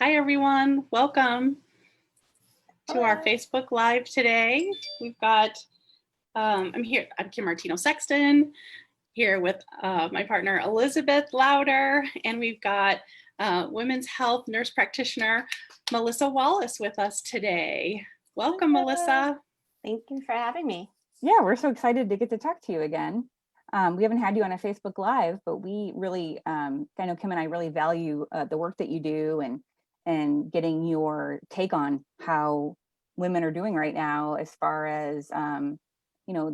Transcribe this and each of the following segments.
Hi, everyone. Welcome to our Hello. Facebook Live today. We've got, I'm Kim Martino-Sexton, here with my partner, Elizabeth Lowder, and we've got women's health nurse practitioner, Melissa Wallace with us today. Welcome, Hello. Melissa. Thank you for having me. Yeah, we're so excited to get to talk to you again. We haven't had you on a Facebook Live, but we really, I know Kim and I really value the work that you do and getting your take on how women are doing right now as far as,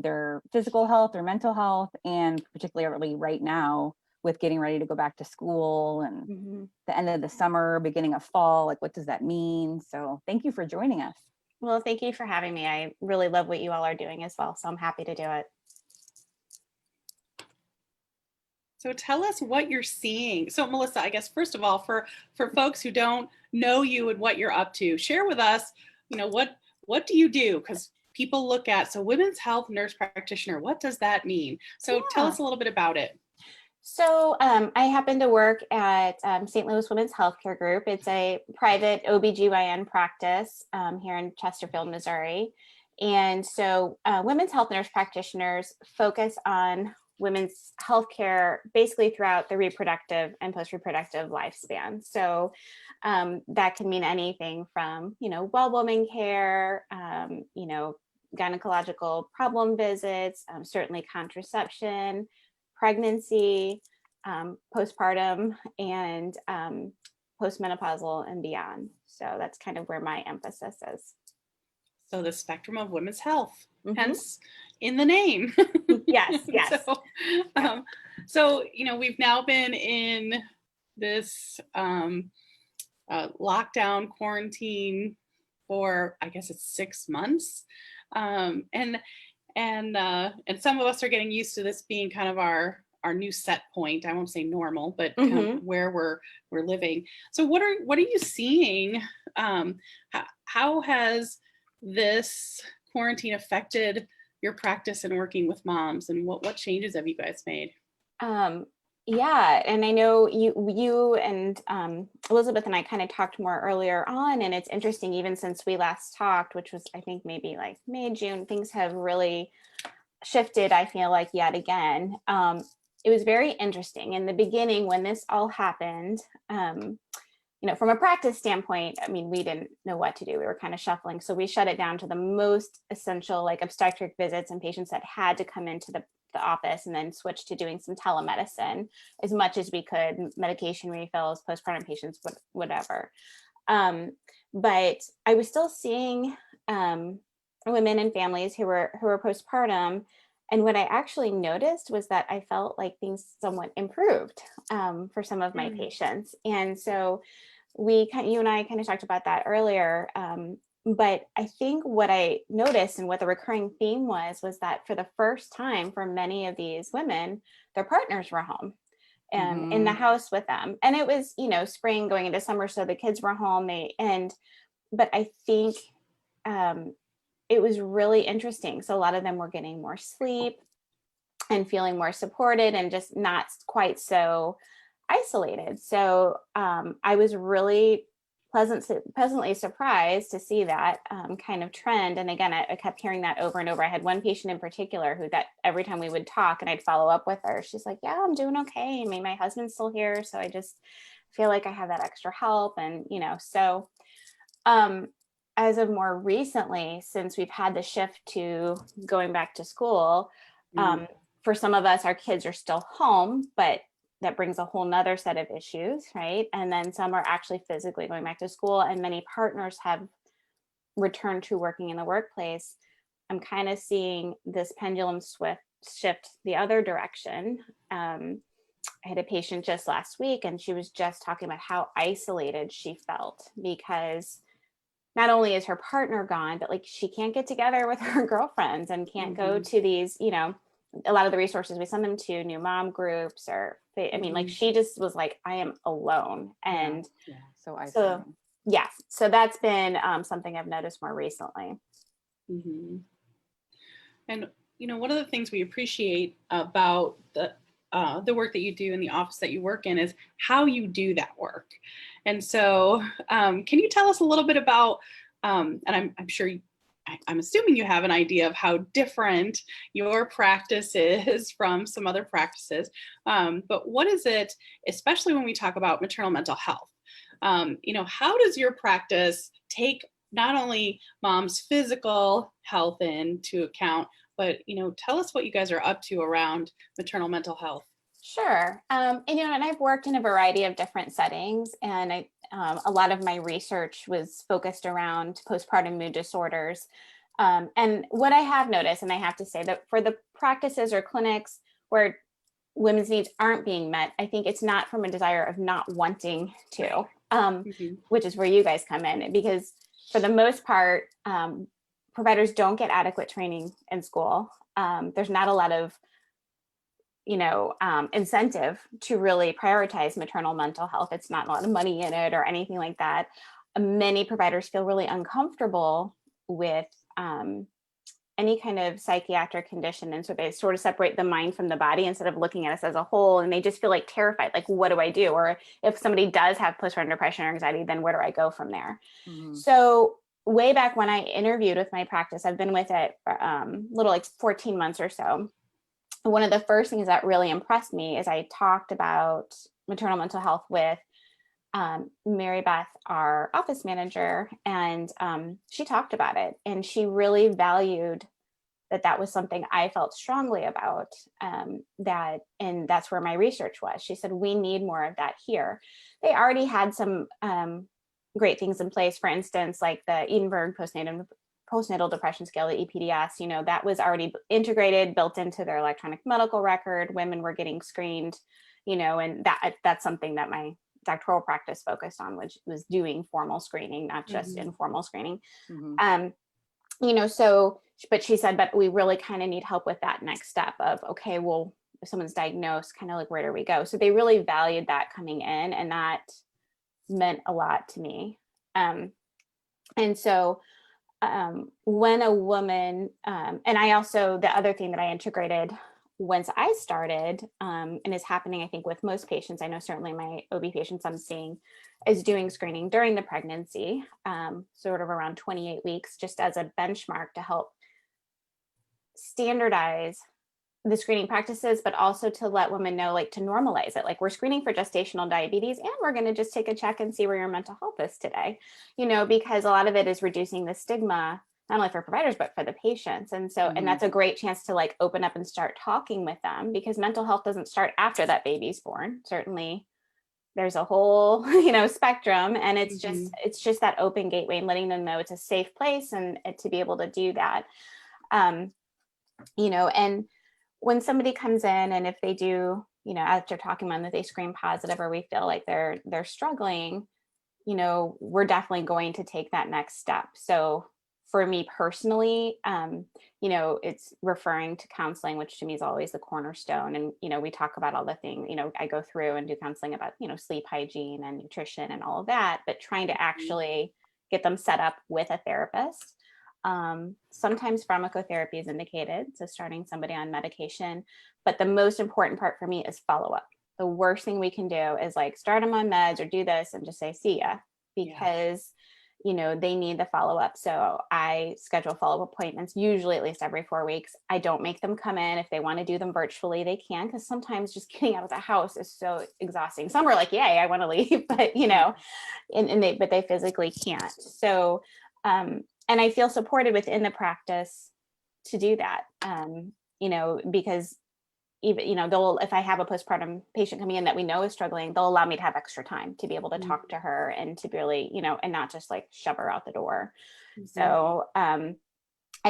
their physical health, their mental health, and particularly right now with getting ready to go back to school and the end of the summer, beginning of fall, like what does that mean? So thank you for joining us. Well, thank you for having me. I really love what you all are doing as well, so I'm happy to do it. So tell us what you're seeing. So Melissa, I guess, first of all, for folks who don't know you and what you're up to, share with us, what do you do? Because people look at, so women's health nurse practitioner, what does that mean? So tell us a little bit about it. So I happen to work at St. Louis Women's Healthcare Group. It's a private OBGYN practice here in Chesterfield, Missouri. And so women's health nurse practitioners focus on women's healthcare basically throughout the reproductive and post-reproductive lifespan. So that can mean anything from, well-woman care, gynecological problem visits, certainly contraception, pregnancy, postpartum, and postmenopausal and beyond. So that's kind of where my emphasis is. So the spectrum of women's health, hence in the name. Yes, yes. So, we've now been in this lockdown quarantine for, I guess it's 6 months. And some of us are getting used to this being kind of our new set point. I won't say normal, but kind of where we're living. So what are you seeing? How has this quarantine affected your practice and working with moms, and what changes have you guys made? Yeah, and I know you and Elizabeth and I kind of talked more earlier on, and it's interesting, even since we last talked, which was I think maybe like May, June, things have really shifted, I feel like, yet again. It was very interesting in the beginning when this all happened. From a practice standpoint, I mean, we didn't know what to do. We were kind of shuffling. So we shut it down to the most essential, like obstetric visits and patients that had to come into the office, and then switched to doing some telemedicine as much as we could, medication refills, postpartum patients, whatever. But I was still seeing women and families who were postpartum. And what I actually noticed was that I felt like things somewhat improved for some of my patients. And so you and I kind of talked about that earlier. But I think what I noticed and what the recurring theme was that for the first time for many of these women, their partners were home and in the house with them. And it was, spring going into summer. So the kids were home. But I think it was really interesting. So a lot of them were getting more sleep and feeling more supported and just not quite so isolated. So I was really pleasantly surprised to see that kind of trend. And again, I kept hearing that over and over. I had one patient in particular who that every time we would talk and I'd follow up with her, she's like, yeah, I'm doing okay. I mean, my husband's still here. So I just feel like I have that extra help. And, so as of more recently, since we've had the shift to going back to school, for some of us, our kids are still home, but that brings a whole nother set of issues, right? And then some are actually physically going back to school, and many partners have returned to working in the workplace. I'm kind of seeing this pendulum shift the other direction. I had a patient just last week, and she was just talking about how isolated she felt because not only is her partner gone, but like she can't get together with her girlfriends and can't go to these, a lot of the resources we send them to, new mom groups, or I mean, like she just was like, I am alone. And so isolating. So that's been something I've noticed more recently. And one of the things we appreciate about the work that you do in the office that you work in is how you do that work. And so can you tell us a little bit about, and I'm sure I'm assuming you have an idea of how different your practice is from some other practices, but what is it, especially when we talk about maternal mental health? How does your practice take not only mom's physical health into account, but tell us what you guys are up to around maternal mental health. Sure. And I've worked in a variety of different settings, and a lot of my research was focused around postpartum mood disorders. And what I have noticed, and I have to say that for the practices or clinics where women's needs aren't being met, I think it's not from a desire of not wanting to, which is where you guys come in, because for the most part, providers don't get adequate training in school. There's not a lot of incentive to really prioritize maternal mental health. It's not a lot of money in it or anything like that. Many providers feel really uncomfortable with any kind of psychiatric condition. And so they sort of separate the mind from the body instead of looking at us as a whole. And they just feel like terrified, like, what do I do? Or if somebody does have postpartum depression or anxiety, then where do I go from there? So way back when I interviewed with my practice, I've been with it for little like 14 months or so. One of the first things that really impressed me is I talked about maternal mental health with Mary Beth, our office manager, and she talked about it, and she really valued that was something I felt strongly about, and that's where my research was. She said, we need more of that here. They already had some great things in place, for instance, like the Edinburgh postnatal depression scale, the EPDS, that was already integrated, built into their electronic medical record. Women were getting screened, and that's something that my doctoral practice focused on, which was doing formal screening, not just informal screening. But she said, but we really kind of need help with that next step of, okay, well, if someone's diagnosed, kind of like, where do we go? So they really valued that coming in, and that meant a lot to me. And so when a woman, and I also, the other thing that I integrated once I started, and is happening, I think, with most patients, I know certainly my OB patients I'm seeing, is doing screening during the pregnancy, sort of around 28 weeks, just as a benchmark to help standardize the screening practices, but also to let women know, like, to normalize it. Like, we're screening for gestational diabetes, and we're going to just take a check and see where your mental health is today, because a lot of it is reducing the stigma, not only for providers, but for the patients. And so, and that's a great chance to like open up and start talking with them, because mental health doesn't start after that baby's born. Certainly there's a whole, spectrum, and it's just that open gateway and letting them know it's a safe place, and to be able to do that, and when somebody comes in, and if they do, after talking to them, that they screen positive, or we feel like they're struggling, we're definitely going to take that next step. So for me personally, it's referring to counseling, which to me is always the cornerstone. And, we talk about all the things, I go through and do counseling about, sleep hygiene and nutrition and all of that, but trying to actually get them set up with a therapist. Sometimes pharmacotherapy is indicated, so starting somebody on medication, but the most important part for me is follow-up. The worst thing we can do is like start them on meds or do this and just say, see ya, because they need the follow-up. So I schedule follow-up appointments, usually at least every 4 weeks. I don't make them come in. If they want to do them virtually, they can, because sometimes just getting out of the house is so exhausting. Some are like, yay, I want to leave, but but they physically can't. So and I feel supported within the practice to do that, because even, if I have a postpartum patient coming in that we know is struggling, they'll allow me to have extra time to be able to talk to her and to really, and not just like shove her out the door. So I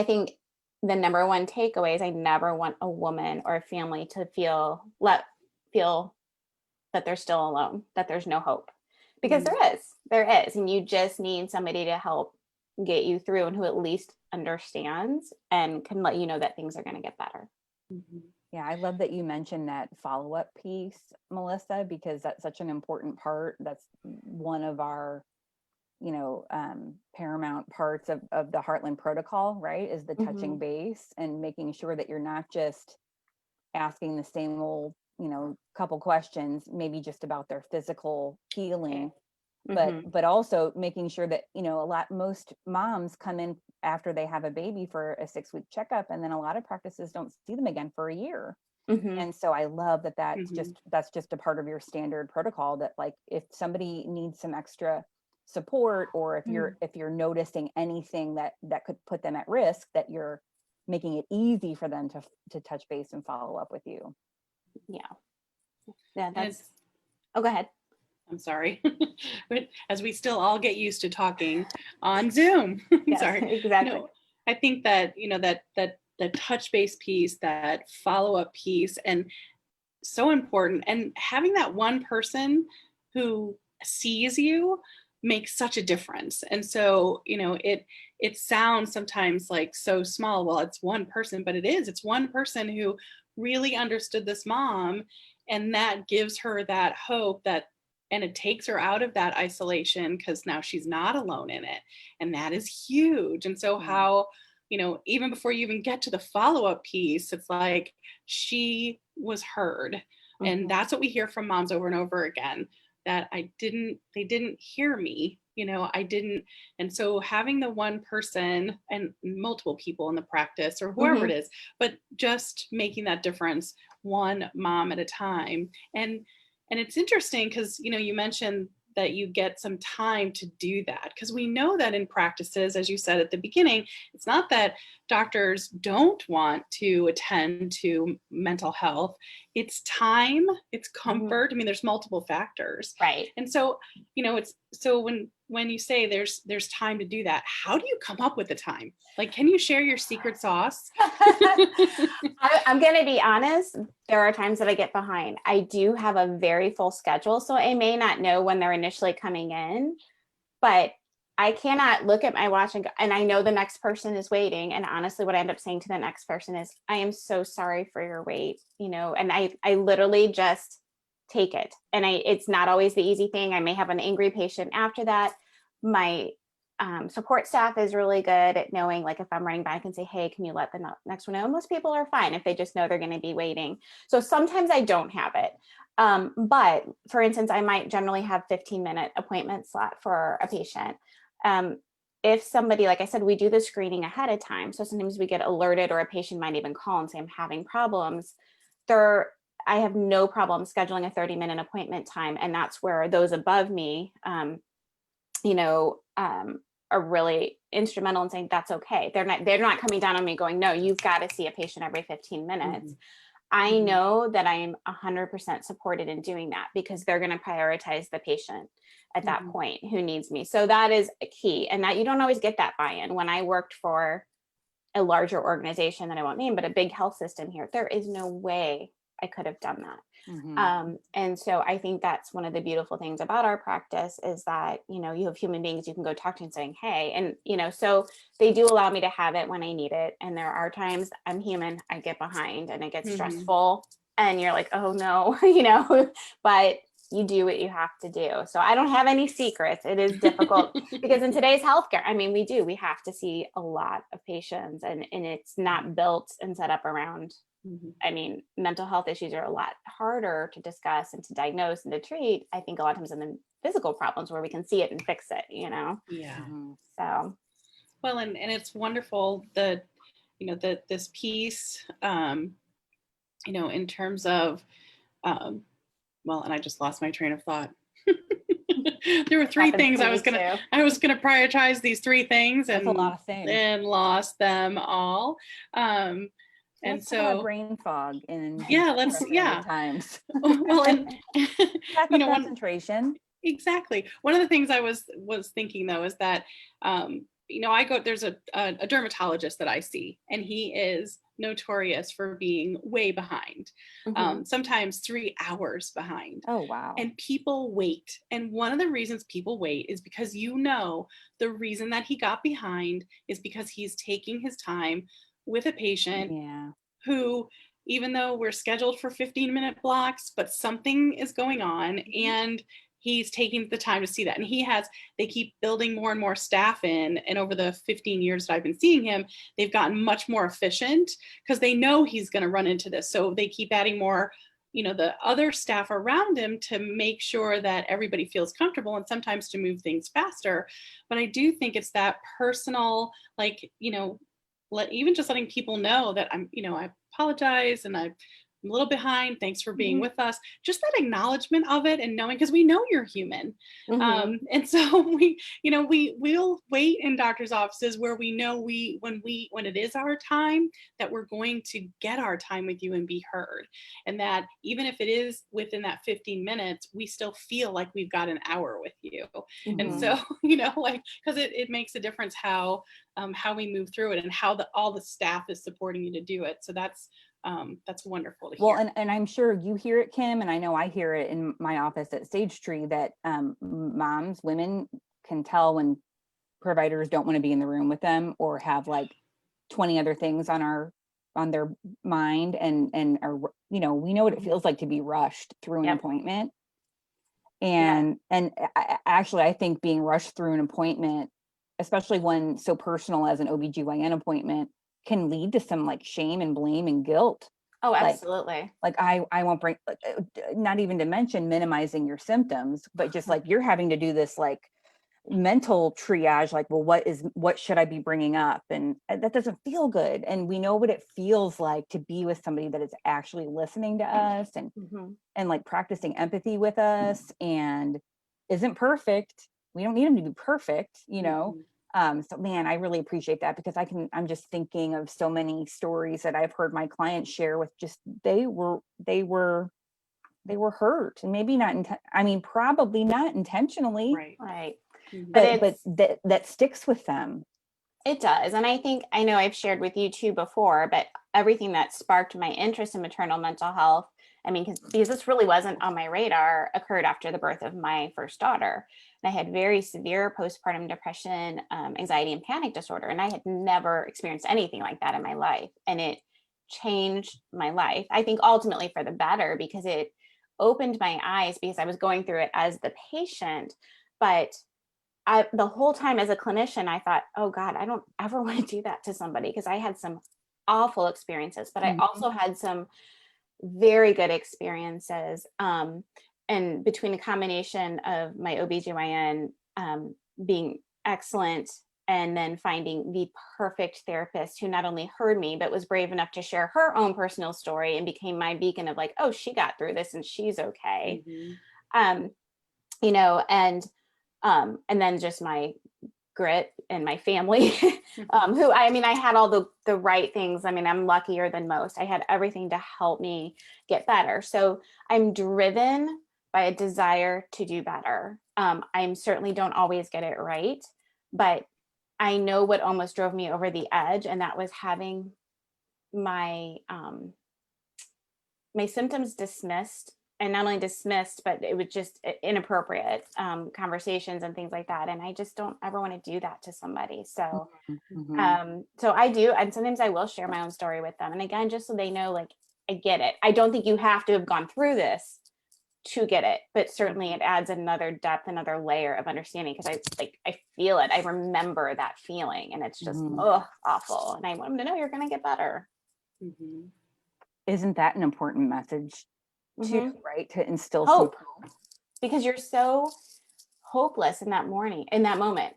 think the number one takeaway is I never want a woman or a family to feel that they're still alone, that there's no hope, because there is, and you just need somebody to help get you through, and who at least understands and can let you know that things are going to get better. Yeah, I love that you mentioned that follow-up piece, Melissa, because that's such an important part. That's one of our, paramount parts of the Heartland protocol, right? Is the touching base and making sure that you're not just asking the same old, couple questions, maybe just about their physical healing, Mhm. but also making sure that, most moms come in after they have a baby for a 6-week checkup, and then a lot of practices don't see them again for a year. Mhm. And so I love that Mhm. that's just a part of your standard protocol, that like if somebody needs some extra support, or if you're noticing anything that could put them at risk, that you're making it easy for them to touch base and follow up with you. Yeah. Yeah, And that's, it's, oh, go ahead. I'm sorry, but as we still all get used to talking on Zoom, Yes, sorry. exactly. I think that, that the touch base piece, that follow-up piece, and so important. And having that one person who sees you makes such a difference. And so, it sounds sometimes like so small. Well, it's one person, but it's one person who really understood this mom, and that gives her that hope, and it takes her out of that isolation, because now she's not alone in it. And that is huge. And so how, even before you even get to the follow-up piece, it's like she was heard. And that's what we hear from moms over and over again, that they didn't hear me, I didn't. And so having the one person, and multiple people in the practice, or whoever it is, but just making that difference one mom at a time. And it's interesting because, you mentioned that you get some time to do that, because we know that in practices, as you said at the beginning, it's not that doctors don't want to attend to mental health. It's time, it's comfort. I mean, there's multiple factors. Right. And so, it's so when you say there's time to do that, how do you come up with the time? Like, can you share your secret sauce? I'm going to be honest. There are times that I get behind. I do have a very full schedule, so I may not know when they're initially coming in, but I cannot look at my watch and I know the next person is waiting. And honestly, what I end up saying to the next person is, I am so sorry for your wait, and I literally just take it. And it's not always the easy thing. I may have an angry patient after that. My support staff is really good at knowing, like, if I'm running back and say, hey, can you let the next one know? And most people are fine if they just know they're going to be waiting. So sometimes I don't have it. But for instance, I might generally have 15-minute appointment slot for a patient. If somebody, like I said, we do the screening ahead of time. So sometimes we get alerted, or a patient might even call and say, I'm having problems. I have no problem scheduling a 30-minute appointment time. And that's where those above me, are really instrumental in saying that's okay. They're not coming down on me going, no, you've got to see a patient every 15 minutes. I know that I am 100% supported in doing that, because they're going to prioritize the patient at that point who needs me. So that is a key, and that you don't always get that buy-in. When I worked for a larger organization that I won't name, but a big health system here, there is no way I could have done that. And so I think that's one of the beautiful things about our practice, is that, you have human beings you can go talk to and saying, hey, and, so they do allow me to have it when I need it. And there are times, I'm human, I get behind and it gets stressful, and you're like, oh no, but you do what you have to do. So I don't have any secrets. It is difficult because in today's healthcare, I mean, we have to see a lot of patients, and it's not built and set up around. I mean, mental health issues are a lot harder to discuss and to diagnose and to treat, I think, a lot of times, than physical problems where we can see it and fix it, Yeah. So. Well, and it's wonderful that, this piece, in terms of, well, and I just lost my train of thought. There were three things I was gonna prioritize these three things. That's a lot of things. And lost them all. And so brain fog and times. Well, and concentration. Exactly. One of the things I was thinking, though, is that there's a dermatologist that I see, and he is notorious for being way behind, sometimes 3 hours behind. Oh, wow. And people wait. And one of the reasons people wait is because, the reason that he got behind is because he's taking his time with a patient who, even though we're scheduled for 15-minute blocks, but something is going on, and he's taking the time to see that. And they keep building more and more staff in. And over the 15 years that I've been seeing him, they've gotten much more efficient because they know he's going to run into this. So they keep adding more the other staff around him to make sure that everybody feels comfortable, and sometimes to move things faster. But I do think it's that personal, like, even just letting people know that I apologize and I'm a little behind. Thanks for being with us. Just that acknowledgement of it, and knowing, because we know you're human. And so we'll wait in doctor's offices where we know when it is our time, that we're going to get our time with you and be heard. And that even if it is within that 15 minutes, we still feel like we've got an hour with you. And so, because it makes a difference how we move through it, and how all the staff is supporting you to do it. So that's wonderful to hear. Well, and I'm sure you hear it, Kim, and I know I hear it in my office at Sage Tree, that women can tell when providers don't want to be in the room with them, or have like 20 other things on their mind, and are, we know what it feels like to be rushed through an appointment. And actually, I think being rushed through an appointment, especially one so personal as an OBGYN appointment, can lead to some like shame and blame and guilt. Oh, absolutely. Like I won't bring, not even to mention minimizing your symptoms, but just like you're having to do this like mental triage, like, well, what should I be bringing up? And that doesn't feel good. And we know what it feels like to be with somebody that is actually listening to us, and like practicing empathy with us, and isn't perfect. We don't need them to be perfect, so man, I really appreciate that, because I'm just thinking of so many stories that I've heard my clients share with just, they were hurt, and maybe not, probably not intentionally. Right. But that sticks with them. It does. And I know I've shared with you too before, but everything that sparked my interest in maternal mental health, because this really wasn't on my radar, occurred after the birth of my first daughter. And I had very severe postpartum depression, anxiety and panic disorder. And I had never experienced anything like that in my life. And it changed my life, I think ultimately for the better, because it opened my eyes, because I was going through it as the patient. But the whole time as a clinician, I thought, oh God, I don't ever want to do that to somebody, because I had some awful experiences, but I also had some very good experiences. And between a combination of my OBGYN being excellent, and then finding the perfect therapist who not only heard me, but was brave enough to share her own personal story and became my beacon of like, oh, she got through this and she's okay. And then just my grit and my family, who, I had all the right things. I'm luckier than most. I had everything to help me get better. So I'm driven by a desire to do better. I certainly don't always get it right, but I know what almost drove me over the edge. And that was having my symptoms dismissed. And not only dismissed, but it was just inappropriate conversations and things like that. And I just don't ever want to do that to somebody. So, so I do. And sometimes I will share my own story with them. And again, just so they know, like, I get it. I don't think you have to have gone through this to get it, but certainly it adds another depth, another layer of understanding. Cause I feel it. I remember that feeling, and it's just, awful. And I want them to know you're going to get better. Isn't that an important message? Right, to instill hope, some hope, because you're so hopeless in that moment,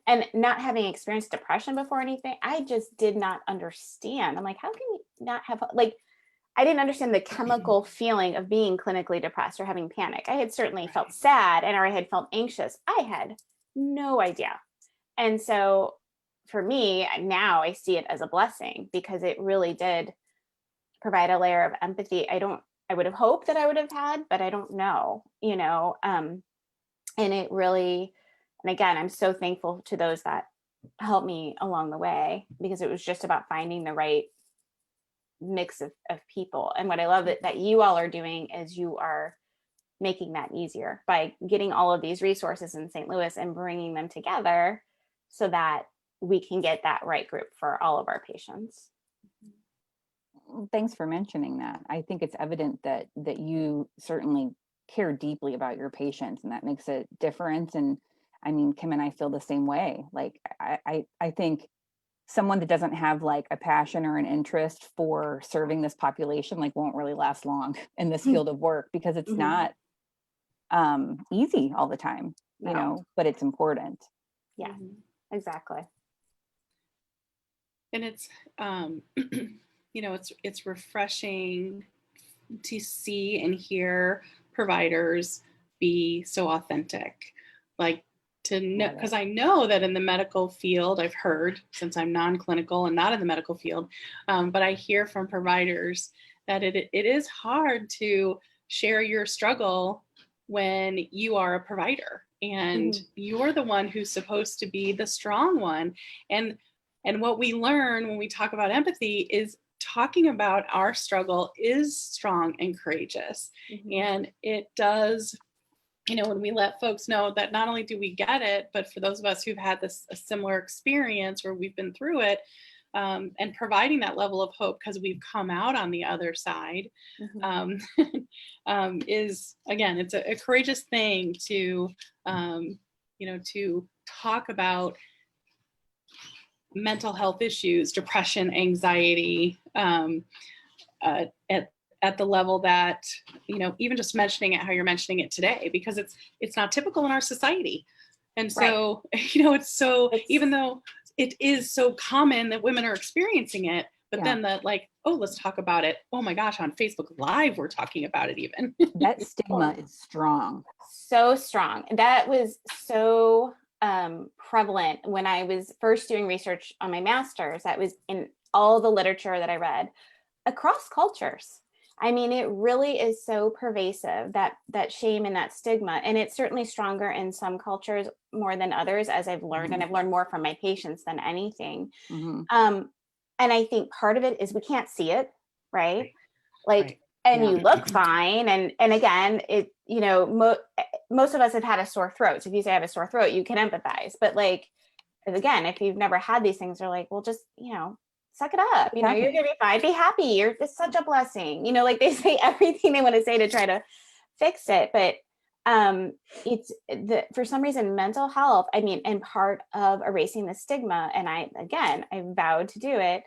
and not having experienced depression before anything, I just did not understand. I'm like, how can you not have, like, I didn't understand the chemical feeling of being clinically depressed or having panic. I had certainly felt sad, or I had felt anxious. I had no idea. And so for me now, I see it as a blessing, because it really did provide a layer of empathy I would have hoped that I would have had, but I don't know, and it really, and again, I'm so thankful to those that helped me along the way, because it was just about finding the right mix of people. And what I love that you all are doing is you are making that easier by getting all of these resources in St. Louis and bringing them together so that we can get that right group for all of our patients. Thanks for mentioning that. I think it's evident that you certainly care deeply about your patients, and that makes a difference. And Kim and I feel the same way. Like I think someone that doesn't have like a passion or an interest for serving this population, like won't really last long in this field of work, because it's not easy all the time, you know, but it's important. Yeah, exactly. And it's, you know, it's refreshing to see and hear providers be so authentic, like to know, because I know that in the medical field, I've heard, since I'm non-clinical and not in the medical field, but I hear from providers that it is hard to share your struggle when you are a provider and you're the one who's supposed to be the strong one. And what we learn when we talk about empathy is talking about our struggle is strong and courageous. And it does, you know, when we let folks know that not only do we get it, but for those of us who've had a similar experience where we've been through it, and providing that level of hope because we've come out on the other side, is, again, it's a courageous thing to, you know, to talk about mental health issues, depression, anxiety, at the level that, you know, even just mentioning it how you're mentioning it today, because it's not typical in our society. And so, you know, it's even though it is so common that women are experiencing it, but then that, like, oh, let's talk about it. Oh my gosh, on Facebook Live, we're talking about it even. That stigma is strong. So strong. That was so prevalent when I was first doing research on my master's. That was in all the literature that I read across cultures. I mean, it really is so pervasive, that shame and that stigma. And it's certainly stronger in some cultures more than others, as I've learned, and I've learned more from my patients than anything. And I think part of it is we can't see it, right? Like, and you look fine. And again, it, you know, most of us have had a sore throat. So if you say I have a sore throat, you can empathize. But like, again, if you've never had these things, they're like, well, just, you know, suck it up. You know, you're going to be fine. Be happy. It's such a blessing. You know, like they say everything they want to say to try to fix it. But for some reason, mental health, I mean, and part of erasing the stigma, and I vowed to do it.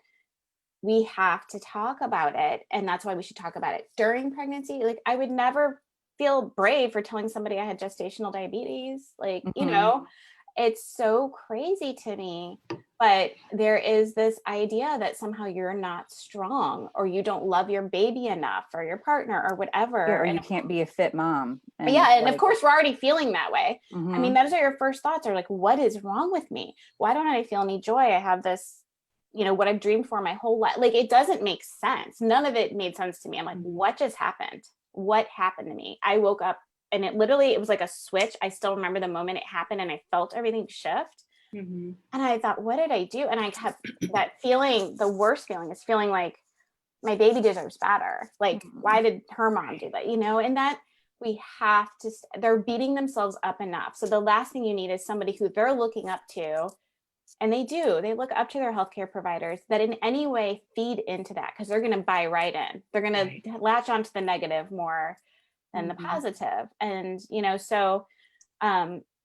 We have to talk about it. And that's why we should talk about it during pregnancy. Like, I would never feel brave for telling somebody I had gestational diabetes. Like, you know, it's so crazy to me. But there is this idea that somehow you're not strong, or you don't love your baby enough, or your partner, or whatever. Or you can't be a fit mom. And and of course, we're already feeling that way. I mean, those are your first thoughts, are like, what is wrong with me? Why don't I feel any joy? I have this, you know, what I've dreamed for my whole life. Like, it doesn't make sense. None of it made sense to me. I'm like, what just happened? What happened to me? I woke up and it was like a switch. I still remember the moment it happened, and I felt everything shift. And I thought, what did I do? And I kept that feeling, the worst feeling is feeling like my baby deserves better. Like, why did her mom do that? You know, and that we have to, they're beating themselves up enough. So the last thing you need is somebody who they're looking up to. And they look up to their healthcare providers that in any way feed into that, because they're going to buy right in. They're going to latch onto the negative more than the positive. And, you know, so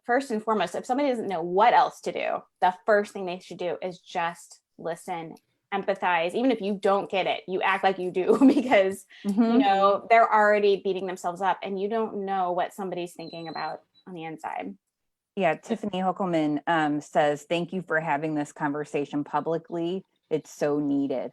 first and foremost, if somebody doesn't know what else to do, the first thing they should do is just listen, empathize. Even if you don't get it, you act like you do, because, you know, they're already beating themselves up and you don't know what somebody's thinking about on the inside. Yeah, Tiffany Hokelman says, thank you for having this conversation publicly. It's so needed.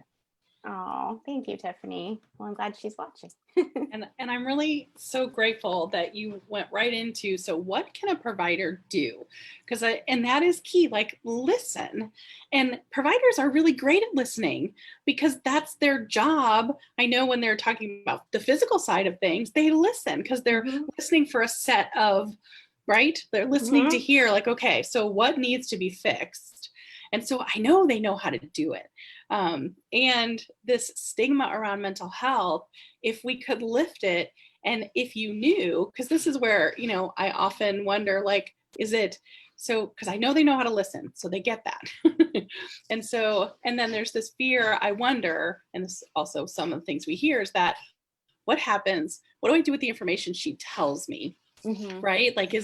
Oh, thank you, Tiffany. Well, I'm glad she's watching. And I'm really so grateful that you went right into, so what can a provider do? Because and that is key, like, listen. And providers are really great at listening because that's their job. I know when they're talking about the physical side of things, they listen because they're listening for a set of, right? They're listening to hear, like, okay, so what needs to be fixed? And so I know they know how to do it. And this stigma around mental health, if we could lift it, and if you knew, because this is where, you know, I often wonder, like, is it so, because I know they know how to listen, so they get that. and then there's this fear, I wonder, and this is also some of the things we hear, is that what happens, what do I do with the information she tells me? Right? Like,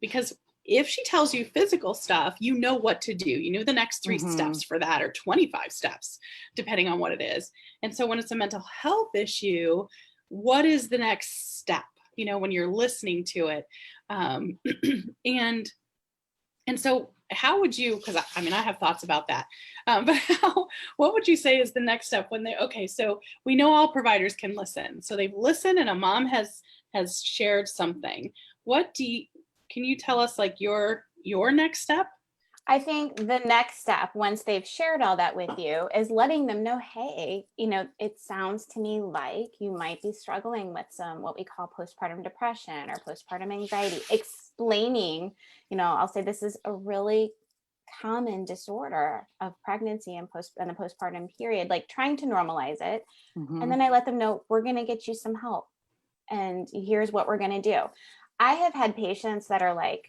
because if she tells you physical stuff, you know what to do. You know the next 3 steps for that, or 25 steps, depending on what it is. And so when it's a mental health issue, what is the next step, you know, when you're listening to it? And so how would you, because I mean, I have thoughts about that, but what would you say is the next step when okay, so we know all providers can listen. So they've listened and a mom has shared something. Can you tell us like your next step? I think the next step, once they've shared all that with you, is letting them know, hey, you know, it sounds to me like you might be struggling with some what we call postpartum depression or postpartum anxiety. Explaining, you know, I'll say this is a really common disorder of pregnancy and the postpartum period, like trying to normalize it. And then I let them know, we're going to get you some help. And here's what we're going to do. I have had patients that are like,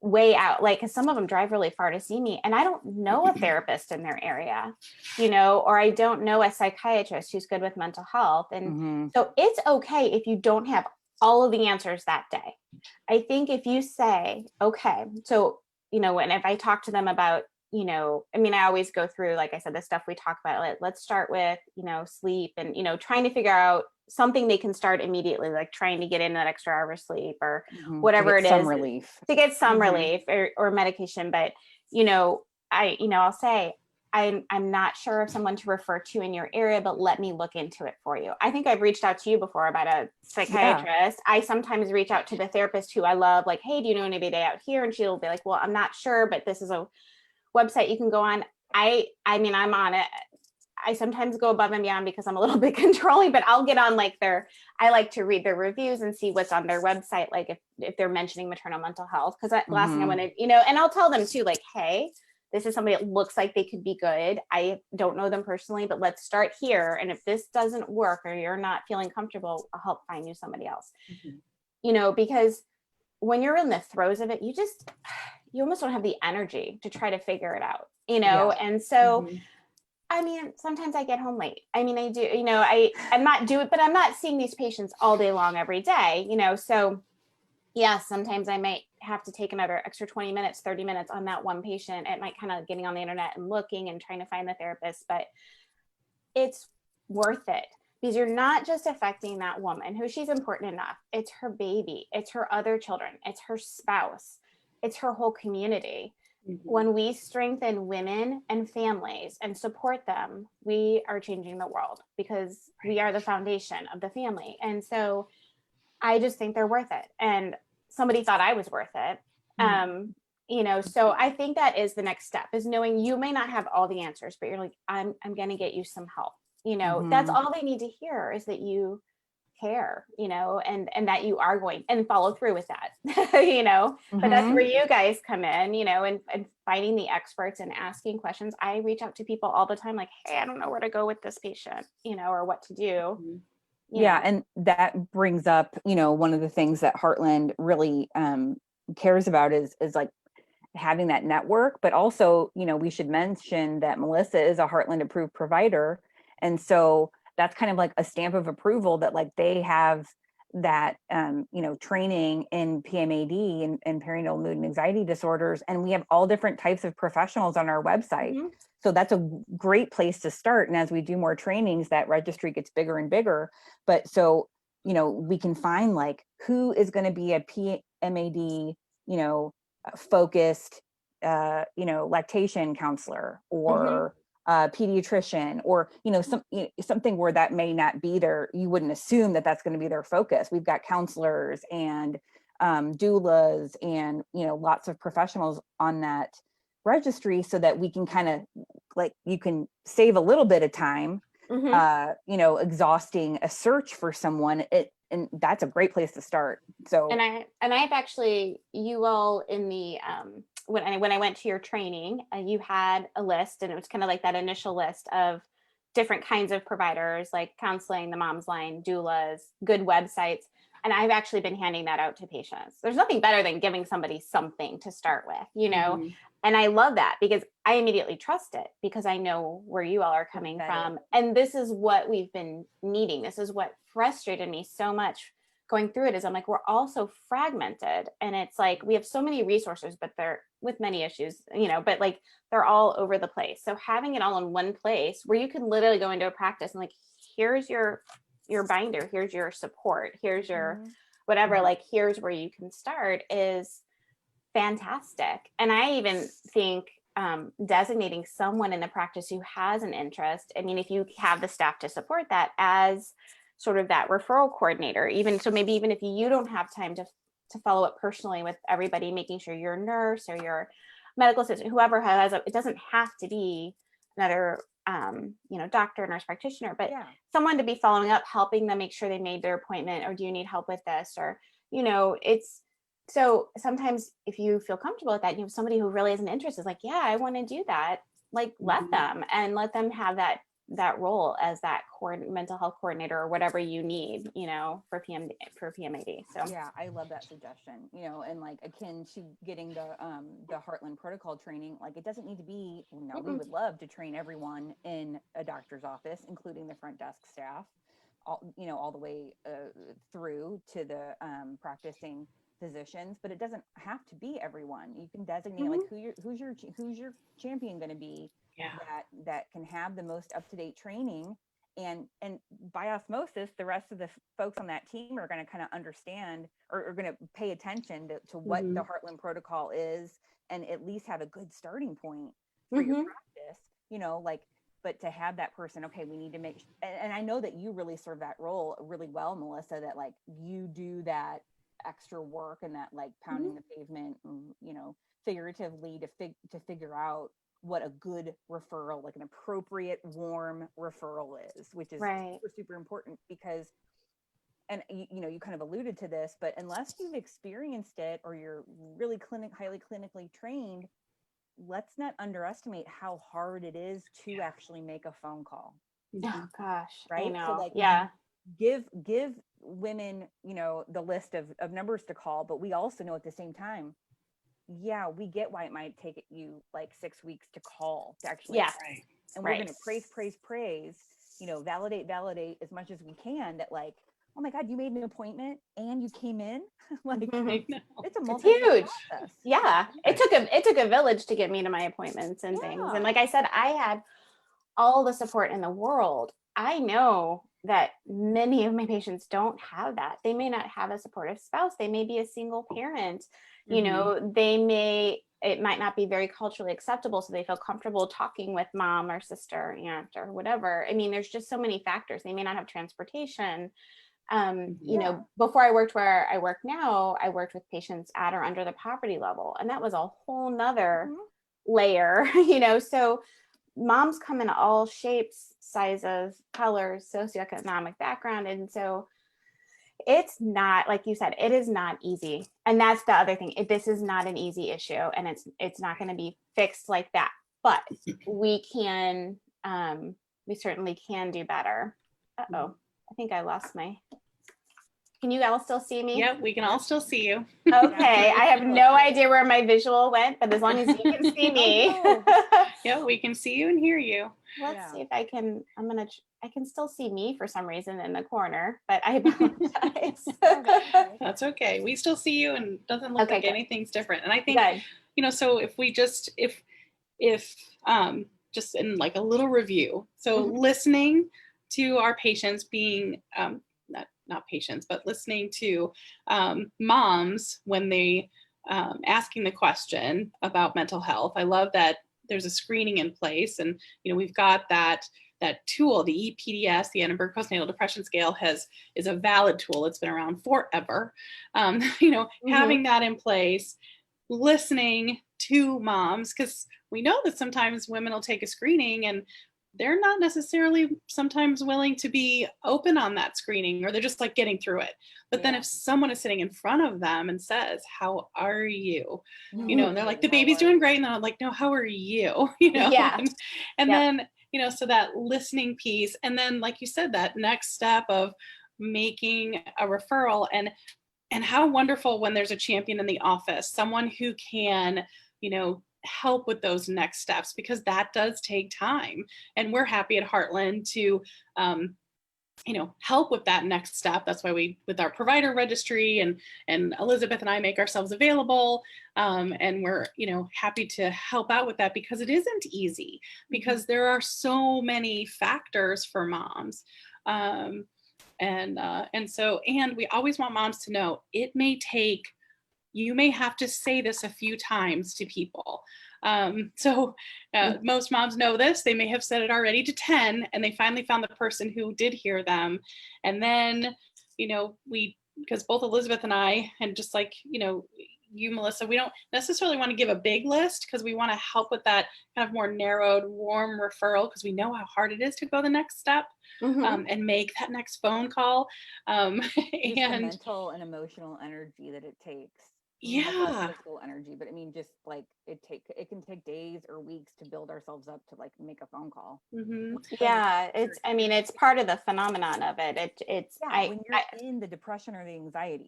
way out, like, cause some of them drive really far to see me and I don't know a therapist in their area, you know, or I don't know a psychiatrist who's good with mental health. And so it's okay if you don't have all of the answers that day. I think if you say, okay, so, you know, and if I talk to them about, you know, I mean, I always go through, like I said, the stuff we talk about, like, let's start with, you know, sleep and, you know, trying to figure out something they can start immediately, like trying to get in that extra hour of sleep or whatever it is, to get some relief or medication. But, you know, I'll say, I'm not sure of someone to refer to in your area, but let me look into it for you. I think I've reached out to you before about a psychiatrist. I sometimes reach out to the therapist who I love, like, hey, do you know anybody out here? And she'll be like, well, I'm not sure, but this is a website you can go on. I mean, I'm on it. I sometimes go above and beyond because I'm a little bit controlling, but I'll get on like I like to read their reviews and see what's on their website. Like if they're mentioning maternal mental health, because the last thing I want to, you know, and I'll tell them too, like, hey, this is somebody that looks like they could be good. I don't know them personally, but let's start here. And if this doesn't work or you're not feeling comfortable, I'll help find you somebody else, you know, because when you're in the throes of it, you almost don't have the energy to try to figure it out, you know? And so, I mean, sometimes I get home late. I mean, I do, you know, I'm not seeing these patients all day long every day, you know? So yeah, sometimes I might have to take another extra 20 minutes, 30 minutes on that one patient. It might kind of getting on the internet and looking and trying to find the therapist, but it's worth it because you're not just affecting that woman who she's important enough. It's her baby. It's her other children. It's her spouse. It's her whole community. When we strengthen women and families and support them, we are changing the world because we are the foundation of the family. And so I just think they're worth it. And somebody thought I was worth it. You know, so I think that is the next step, is knowing you may not have all the answers, but you're like, I'm going to get you some help. You know, that's all they need to hear, is that you care, you know, and that you are going and follow through with that, you know, but that's where you guys come in, you know, and finding the experts and asking questions. I reach out to people all the time, like, hey, I don't know where to go with this patient, you know, or what to do. Yeah. And that brings up, you know, one of the things that Heartland really cares about is like having that network, but also, you know, we should mention that Melissa is a Heartland approved provider. And so that's kind of like a stamp of approval that like they have that, you know, training in PMAD and perinatal mood and anxiety disorders. And we have all different types of professionals on our website. So that's a great place to start. And as we do more trainings, that registry gets bigger and bigger. But so, you know, we can find like who is going to be a PMAD, you know, focused, you know, lactation counselor or pediatrician, or, you know, something where that may not be their, you wouldn't assume that that's going to be their focus. We've got counselors and doulas and, you know, lots of professionals on that registry, so that we can kind of like, you can save a little bit of time, you know, exhausting a search for someone. And that's a great place to start. So, and I've actually, you all in the, when I went to your training, you had a list, and it was kind of like that initial list of different kinds of providers, like counseling, the Mom's Line, doulas, good websites. And I've actually been handing that out to patients. There's nothing better than giving somebody something to start with, you know? And I love that because I immediately trust it, because I know where you all are coming from. And this is what we've been needing. This is what frustrated me so much going through it is I'm like, we're all so fragmented, and it's like we have so many resources, but they're with many issues, but like they're all over the place. So having it all in one place where you can literally go into a practice and like, here's your binder, here's your support, here's your whatever, like here's where you can start is fantastic. And I even think designating someone in the practice who has an interest, I mean, if you have the staff to support that as sort of that referral coordinator, even so, maybe even if you don't have time to follow up personally with everybody, making sure your nurse or your medical assistant, whoever has it doesn't have to be another doctor, nurse practitioner, but someone to be following up, helping them make sure they made their appointment, or do you need help with this, or it's so sometimes if you feel comfortable with that, you have somebody who really has an interest, is like, yeah, I want to do that, like let them have that role as that mental health coordinator, or whatever you need, for PMAD. So yeah, I love that suggestion, and like akin to getting the Heartland protocol training, like it doesn't need to be, we would love to train everyone in a doctor's office, including the front desk staff, all the way through to the practicing physicians, but it doesn't have to be everyone. You can designate like who's your champion going to be, that can have the most up-to-date training, and by osmosis the rest of the folks on that team are going to kind of understand, or are going to pay attention to what the Heartland protocol is, and at least have a good starting point for your practice, but to have that person, okay, we need to make, and I know that you really serve that role really well, Melissa, that like you do that extra work and that like pounding the pavement, figuratively to figure out what a good referral, like an appropriate warm referral is, which is super, super important, because, and you kind of alluded to this, but unless you've experienced it or you're really highly clinically trained, let's not underestimate how hard it is to actually make a phone call. Oh gosh, right? I know. So like, give women, the list of numbers to call, but we also know at the same time, we get why it might take you like 6 weeks to call to actually, and we're going to praise, validate as much as we can, that like, oh my God, you made an appointment and you came in. Like it's huge process. It took a village to get me to my appointments and things, and like I said, I had all the support in the world. I know that many of my patients don't have that. They may not have a supportive spouse. They may be a single parent. It might not be very culturally acceptable, so they feel comfortable talking with mom or sister, aunt, or whatever. I mean, there's just so many factors. They may not have transportation. Before I worked where I work now, I worked with patients at or under the poverty level, and that was a whole nother layer, so moms come in all shapes, sizes, colors, socioeconomic background. And so it's not, like you said, it is not easy. And that's the other thing. This is not an easy issue, and it's not going to be fixed like that, but we certainly can do better. Uh-oh, I think I lost can you all still see me? Yep, we can all still see you. Okay, I have no idea where my visual went, but as long as you can see me. Yeah, we can see you and hear you. Let's see if I can, I can still see me for some reason in the corner, but I apologize. That's okay. We still see you, and it doesn't look like anything's different. And I think, good. So if we just in like a little review, so listening to our patients, being, not patients, but listening to moms when they asking the question about mental health. I love that there's a screening in place, and we've got that tool, the EPDS, the Annenberg Postnatal Depression Scale, is a valid tool. It's been around forever. Having that in place, listening to moms, because we know that sometimes women will take a screening and they're not necessarily sometimes willing to be open on that screening, or they're just like getting through it. But then if someone is sitting in front of them and says, how are you? And they're like, the baby's doing great. And then I'm like, no, how are you? And then, so that listening piece. And then, like you said, that next step of making a referral, and how wonderful when there's a champion in the office, someone who can, help with those next steps, because that does take time. And we're happy at Heartland to help with that next step. That's why we, with our provider registry, and Elizabeth and I make ourselves available. And we're, happy to help out with that, because it isn't easy, because there are so many factors for moms. And we always want moms to know it may take, you may have to say this a few times to people. Most moms know this. They may have said it already to 10, and they finally found the person who did hear them. And then, because both Elizabeth and I, and just like, you, Melissa, we don't necessarily want to give a big list, because we want to help with that kind of more narrowed, warm referral, because we know how hard it is to go the next step, and make that next phone call. And the mental and emotional energy that it takes. Yeah. Physical energy, but I mean, just like it can take days or weeks to build ourselves up to like make a phone call. Yeah, it's part of the phenomenon of it. When you're in the depression or the anxiety,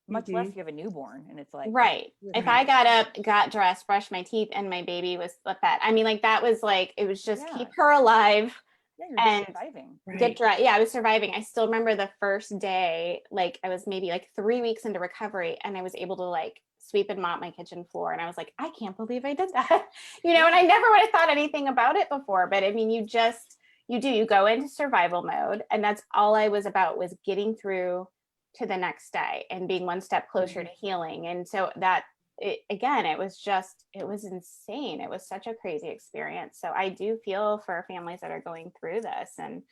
much less if you have a newborn, and it's like, right. If I got up, got dressed, brushed my teeth, and my baby was fed, that was like, it was just keep her alive. And surviving. Get dry. Yeah, I was surviving. I still remember the first day, like I was maybe like 3 weeks into recovery, and I was able to like sweep and mop my kitchen floor. And I was like, I can't believe I did that. And I never would have thought anything about it before. But I mean, you go into survival mode. And that's all I was about, was getting through to the next day and being one step closer to healing. And so it was insane. It was such a crazy experience. So I do feel for families that are going through this, and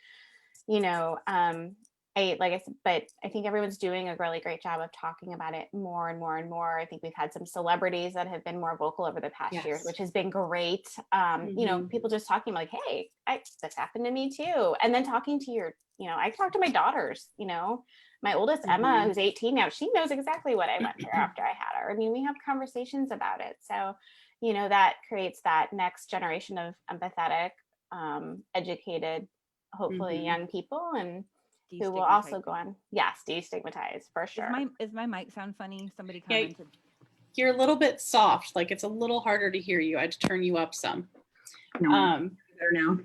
but I think everyone's doing a really great job of talking about it more and more and more. I think we've had some celebrities that have been more vocal over the past years, which has been great. People just talking like, hey, this happened to me too. And then talking to I talked to my daughters, my oldest, Emma, who's 18 now, she knows exactly what I went through after I had her. I mean, we have conversations about it. So, that creates that next generation of empathetic, educated, hopefully young people, and who will also go on. Yes, destigmatize for sure. Is my mic sound funny? Somebody commented. Yeah, you're a little bit soft. Like it's a little harder to hear you. I had to turn you up some. Better now?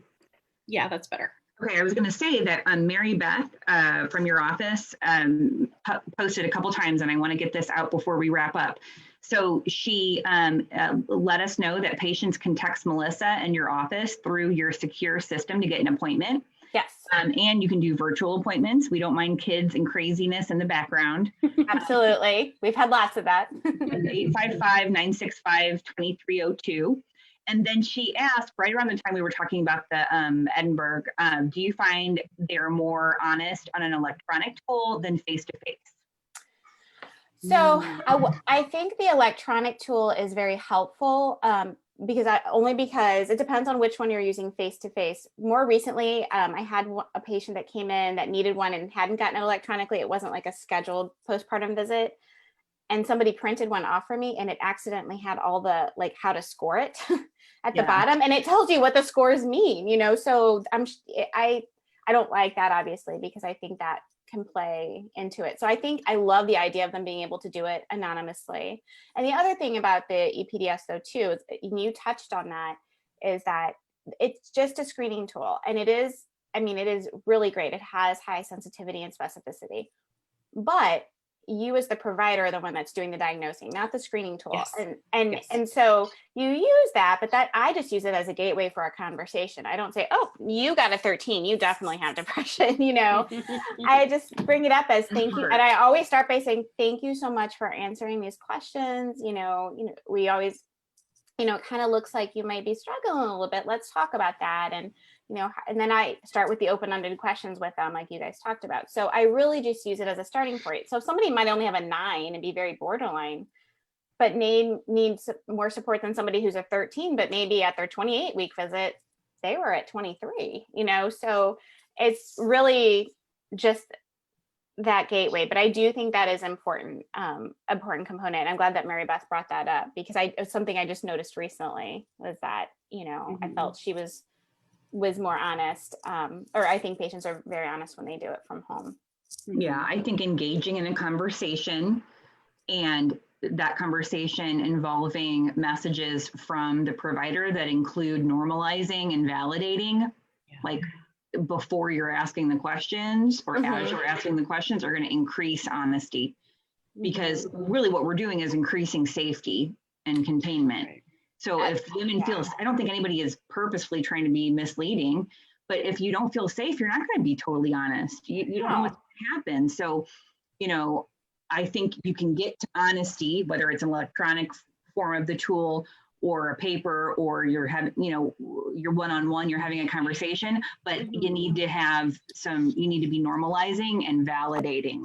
Yeah, that's better. Okay, I was going to say that Mary Beth from your office posted a couple times, and I want to get this out before we wrap up. So she let us know that patients can text Melissa and your office through your secure system to get an appointment. Yes. And you can do virtual appointments. We don't mind kids and craziness in the background. Absolutely. We've had lots of that. 855-965-2302. And then she asked, right around the time we were talking about the Edinburgh, do you find they're more honest on an electronic tool than face-to-face? So I think the electronic tool is very helpful because it depends on which one you're using face-to-face. More recently, I had a patient that came in that needed one and hadn't gotten it electronically. It wasn't like a scheduled postpartum visit. And somebody printed one off for me, and it accidentally had all the like how to score it at the bottom, and it tells you what the scores mean, So I don't like that, obviously, because I think that can play into it. So I think I love the idea of them being able to do it anonymously. And the other thing about the EPDS though too, is, and you touched on that, is that it's just a screening tool, and it is really great. It has high sensitivity and specificity, but you as the provider are the one that's doing the diagnosing, not the screening tool. Yes. And so you use that, but that I just use it as a gateway for a conversation. I don't say, oh, you got a 13, you definitely have depression, I just bring it up as thank you. And I always start by saying, thank you so much for answering these questions. We always, it kind of looks like you might be struggling a little bit. Let's talk about that. And then I start with the open-ended questions with them, like you guys talked about. So I really just use it as a starting point. So if somebody might only have a 9 and be very borderline, but needs more support than somebody who's a 13, but maybe at their 28-week visit, they were at 23, so it's really just that gateway. But I do think that is important component. I'm glad that Mary Beth brought that up, because it's something I just noticed recently was that, I felt she was more honest, or I think patients are very honest when they do it from home. Yeah, I think engaging in a conversation, and that conversation involving messages from the provider that include normalizing and validating, like before you're asking the questions or as Mhm. you're asking the questions are going to increase honesty, because really what we're doing is increasing safety and containment. Right. So if women feel, I don't think anybody is purposefully trying to be misleading, but if you don't feel safe, you're not going to be totally honest. You don't know what's going to happen. So, you know, I think you can get to honesty, whether it's an electronic form of the tool or a paper, or you're having, you know, you're one-on-one, you're having a conversation, but you need to have you need to be normalizing and validating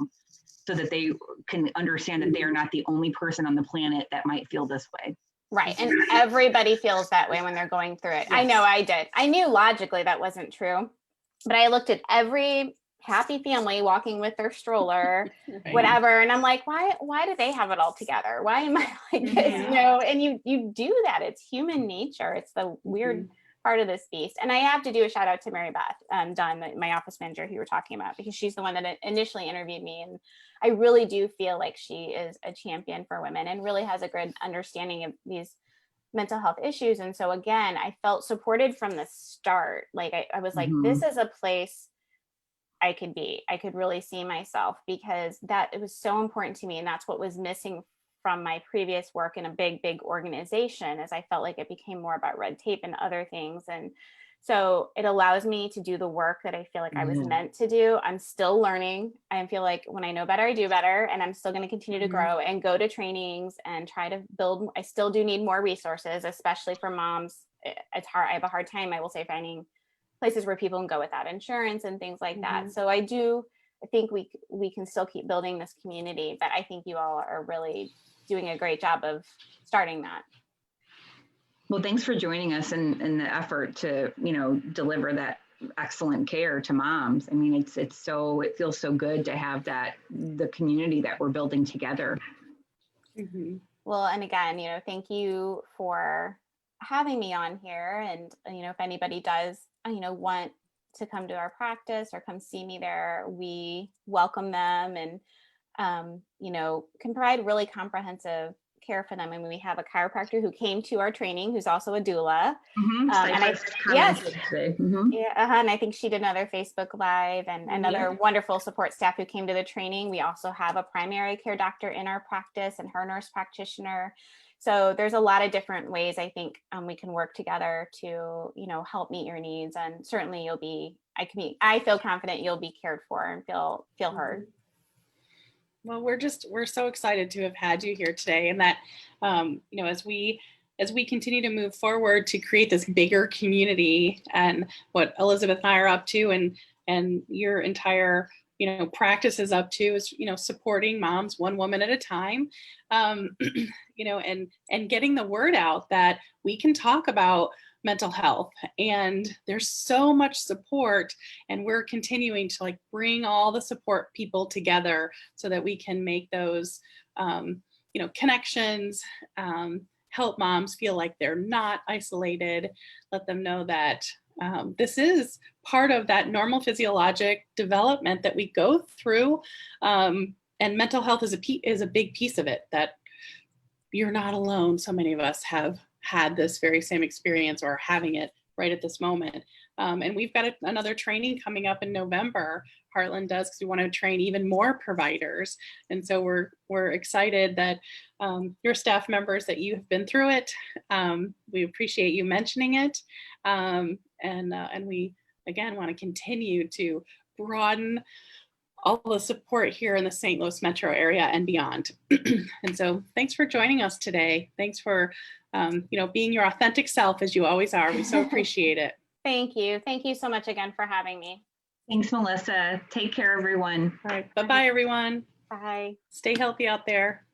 so that they can understand that they are not the only person on the planet that might feel this way. Right. And everybody feels that way when they're going through it. I know I did. I knew logically that wasn't true, but I looked at every happy family walking with their stroller, Right. whatever. And I'm like, why do they have it all together? Why am I like this? You know, and you do that. It's human nature. It's the weird part of this beast. And I have to do a shout out to Mary Beth Dunn, my office manager who you were talking about, because she's the one that initially interviewed me. And I really do feel like she is a champion for women and really has a good understanding of these mental health issues. And so again, I felt supported from the start. Like I was like, this is a place I could be. I could really see myself, because it was so important to me. And that's what was missing from my previous work in a big organization, as I felt like it became more about red tape and other things. And so it allows me to do the work that I feel like I was meant to do. I'm still learning. I feel like when I know better, I do better. And I'm still going to continue to grow and go to trainings and try to build. I still do need more resources, especially for moms. It's hard. I have a hard time, I will say, finding places where people can go without insurance and things like that. So I think we can still keep building this community, but I think you all are really doing a great job of starting that. Well, thanks for joining us in the effort to, you know, deliver that excellent care to moms. I mean, it feels so good to have the community that we're building together. Well, and again, you know, thank you for having me on here. And, you know, if anybody does, you know, want to come to our practice or come see me there, we welcome them and, you know, can provide really comprehensive care for them. I mean, we have a chiropractor who came to our training, who's also a doula. And I think she did another Facebook Live, and another wonderful support staff who came to the training. We also have a primary care doctor in our practice and her nurse practitioner. So there's a lot of different ways I think we can work together to, you know, help meet your needs. And certainly I feel confident you'll be cared for and feel heard. Well, we're so excited to have had you here today, and that, you know, as we continue to move forward to create this bigger community, and what Elizabeth and I are up to, and your entire, you know, practice is up to, is, you know, supporting moms one woman at a time, you know, and getting the word out that we can talk about mental health, and there's so much support, and we're continuing to like bring all the support people together so that we can make those you know, connections, help moms feel like they're not isolated, let them know that this is part of that normal physiologic development that we go through, and mental health is a big piece of it, that you're not alone. So many of us have had this very same experience or having it right at this moment. And we've got another training coming up in November. Heartland does, because we want to train even more providers. And so we're excited that your staff members, that you have been through it. We appreciate you mentioning it. And we, again, want to continue to broaden all the support here in the St. Louis metro area and beyond. And so thanks for joining us today. Thanks for you know, being your authentic self, as you always are. We so appreciate it. Thank you. Thank you so much again for having me. Thanks, Melissa. Take care, everyone. All right. Bye-bye, everyone. Bye. Stay healthy out there.